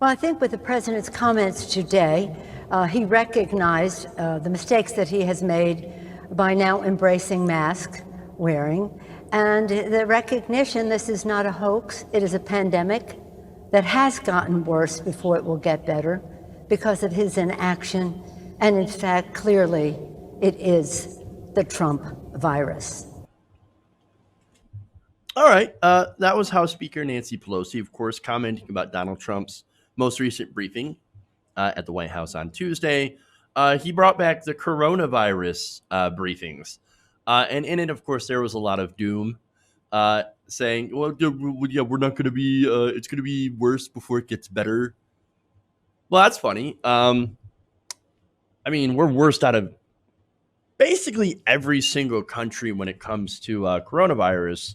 Well, I think with the president's comments today, he recognized the mistakes that he has made by now embracing mask wearing, and the recognition this is not a hoax, it is a pandemic that has gotten worse before it will get better because of his inaction, and in fact, clearly, it is the Trump virus. All right. That was House Speaker Nancy Pelosi, of course, commenting about Donald Trump's most recent briefing at the White House on Tuesday. He brought back the coronavirus briefings. And in it, of course, there was a lot of doom saying, well, yeah, we're not going to be, it's going to be worse before it gets better. Well, that's funny. I mean, we're worst out of basically every single country when it comes to coronavirus.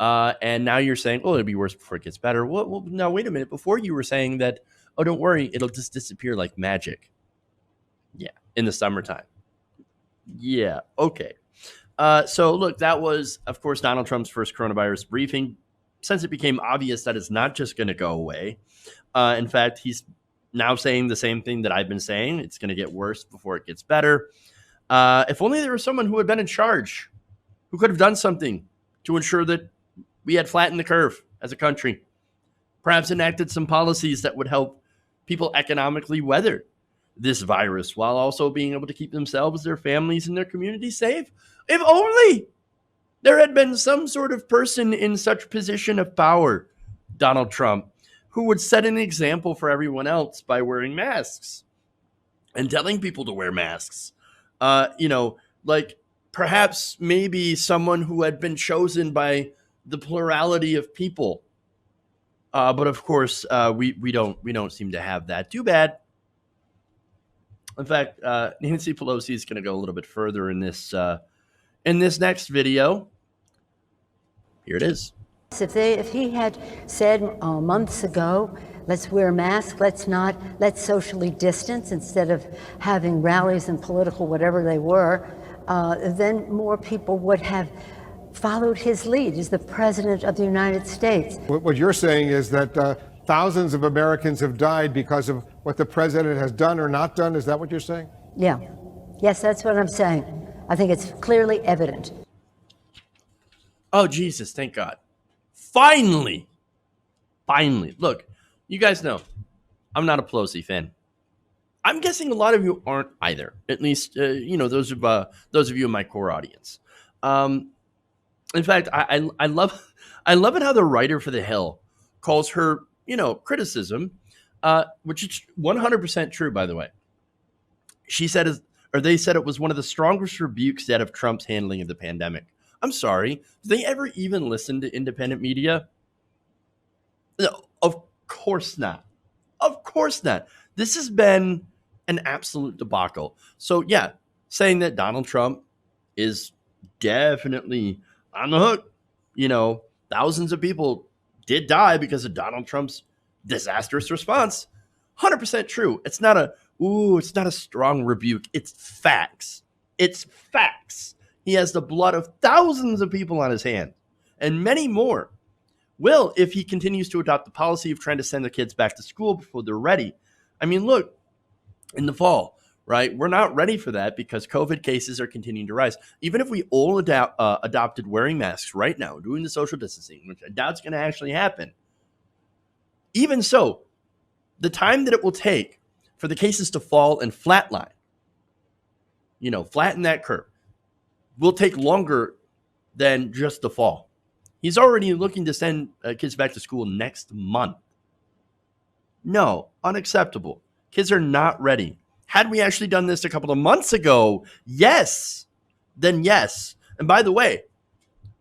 And now you're saying, oh, it'll be worse before it gets better. Well, now, wait a minute. Before you were saying that, oh, don't worry, it'll just disappear like magic. Yeah, in the summertime. Yeah, okay. So, look, that was, of course, Donald Trump's first coronavirus briefing. Since it became obvious that it's not just going to go away. In fact, he's now saying the same thing that I've been saying. It's going to get worse before it gets better. If only there was someone who had been in charge, who could have done something to ensure that we had flattened the curve as a country, perhaps enacted some policies that would help people economically weather this virus while also being able to keep themselves, their families, and their communities safe. If only there had been some sort of person in such position of power, Donald Trump, who would set an example for everyone else by wearing masks and telling people to wear masks. Like perhaps maybe someone who had been chosen by the plurality of people. But of course, we don't seem to have that. Too bad. In fact, Nancy Pelosi is going to go a little bit further in this next video. Here it is. If he had said months ago, let's wear masks, let's socially distance instead of having rallies and political whatever they were, then more people would have followed his lead as the president of the United States. What you're saying is that thousands of Americans have died because of what the president has done or not done. Is that what you're saying? Yeah. Yes, that's what I'm saying. I think it's clearly evident. Oh, Jesus, thank God. Finally. Look, you guys know I'm not a Pelosi fan. I'm guessing a lot of you aren't either. At least, those of you in my core audience. In fact, I love it how the writer for The Hill calls her, criticism, which is 100% true, by the way. They said it was one of the strongest rebukes yet of Trump's handling of the pandemic. I'm sorry. Do they ever even listen to independent media? No, of course not. Of course not. This has been an absolute debacle. So, yeah, saying that Donald Trump is definitely on the hook. Thousands of people did die because of Donald Trump's disastrous response. 100% true. It's not a strong rebuke. It's facts. It's facts. He has the blood of thousands of people on his hands, and many more will if he continues to adopt the policy of trying to send the kids back to school before they're ready. I mean, look, in the fall, right? We're not ready for that because COVID cases are continuing to rise. Even if we all adopted wearing masks right now, doing the social distancing, which I doubt is going to actually happen, even so, the time that it will take for the cases to fall and flatline, flatten that curve, will take longer than just the fall. He's already looking to send kids back to school next month. No, unacceptable. Kids are not ready. Had we actually done this a couple of months ago, yes, then yes. And by the way,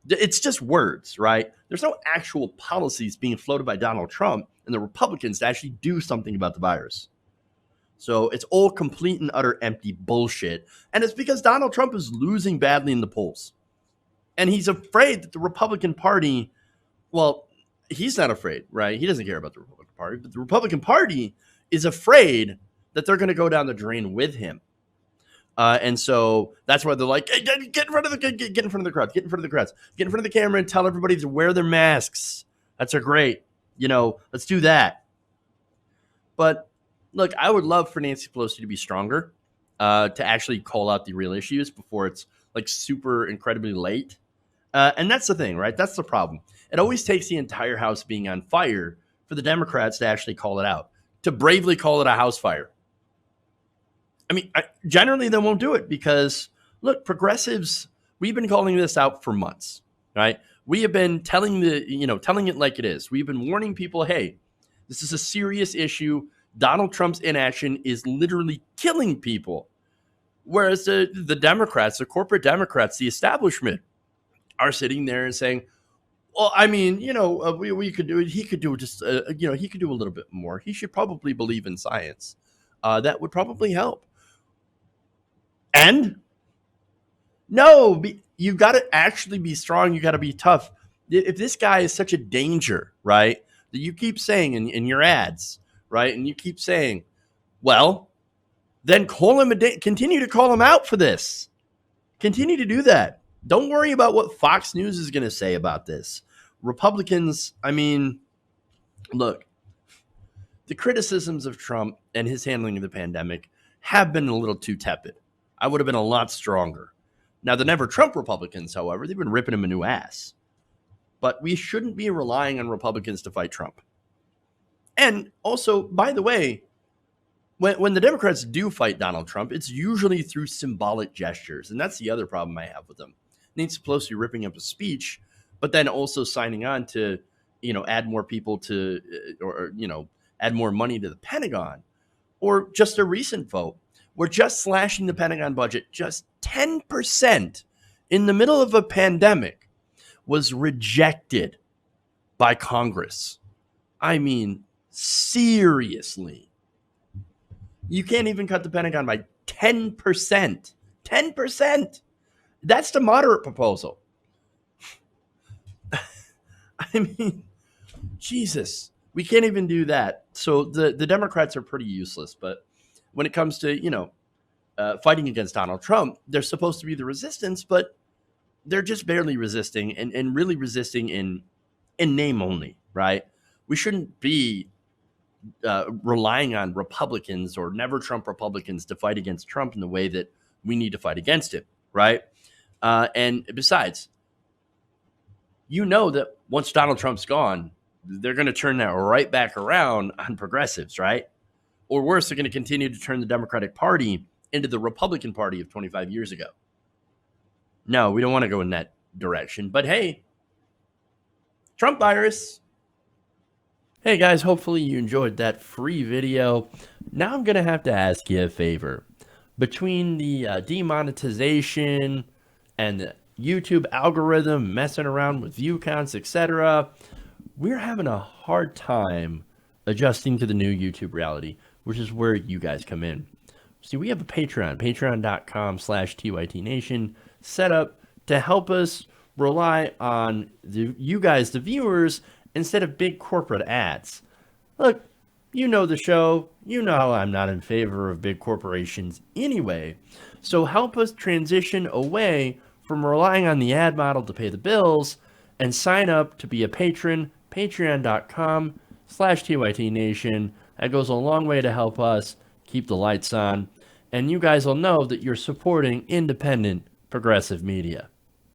it's just words, right? There's no actual policies being floated by Donald Trump and the Republicans to actually do something about the virus. So it's all complete and utter empty bullshit. And it's because Donald Trump is losing badly in the polls. And he's afraid that the Republican Party, well, he's not afraid, right? He doesn't care about the Republican Party. But the Republican Party is afraid that they're going to go down the drain with him. And so that's why they're like, hey, get in front of the crowd, get in front of the crowd, get in front of the camera and tell everybody to wear their masks. That's great. Let's do that. But look, I would love for Nancy Pelosi to be stronger, to actually call out the real issues before it's like super incredibly late. And that's the thing, right? That's the problem. It always takes the entire house being on fire for the Democrats to actually call it out, to bravely call it a house fire. I mean, generally they won't do it because, look, progressives, we've been calling this out for months, right? We have been telling it like it is. We've been warning people, hey, this is a serious issue. Donald Trump's inaction is literally killing people. Whereas the Democrats, the corporate Democrats, the establishment are sitting there and saying, well, I mean, we could do it. He could do just, he could do a little bit more. He should probably believe in science. That would probably help. And no, you got to actually be strong. You got to be tough. If this guy is such a danger, right, that you keep saying in your ads, right, and you keep saying, well, then continue to call him out for this. Continue to do that. Don't worry about what Fox News is going to say about this. Republicans, I mean, look, the criticisms of Trump and his handling of the pandemic have been a little too tepid. I would have been a lot stronger. Now, the Never Trump Republicans, however, they've been ripping him a new ass. But we shouldn't be relying on Republicans to fight Trump. And also, by the way, when the Democrats do fight Donald Trump, it's usually through symbolic gestures. And that's the other problem I have with them. Nancy Pelosi ripping up a speech, but then also signing on to, add more people to, or add more money to the Pentagon. Or just a recent vote. We're just slashing the Pentagon budget just 10% in the middle of a pandemic was rejected by Congress. I mean, seriously. You can't even cut the Pentagon by 10%. 10%. That's the moderate proposal. I mean, Jesus. We can't even do that. So the Democrats are pretty useless. But when it comes to, fighting against Donald Trump, they're supposed to be the resistance, but they're just barely resisting and really resisting in name only, right? We shouldn't be relying on Republicans or Never Trump Republicans to fight against Trump in the way that we need to fight against him, right? And besides, that once Donald Trump's gone, they're going to turn that right back around on progressives, right? Or worse, they're going to continue to turn the Democratic Party into the Republican Party of 25 years ago. No, we don't want to go in that direction. But hey, Trump virus. Hey guys, hopefully you enjoyed that free video. Now I'm going to have to ask you a favor. Between the demonetization and the YouTube algorithm messing around with view counts, etc., we're having a hard time adjusting to the new YouTube reality, which is where you guys come in. See, we have a patreon.com/TYTNation set up to help us rely on you guys, the viewers, instead of big corporate ads. Look, you know the show. You know I'm not in favor of big corporations anyway. So help us transition away from relying on the ad model to pay the bills and sign up to be a patron, patreon.com/TYTNation. That goes a long way to help us keep the lights on. And you guys will know that you're supporting independent progressive media.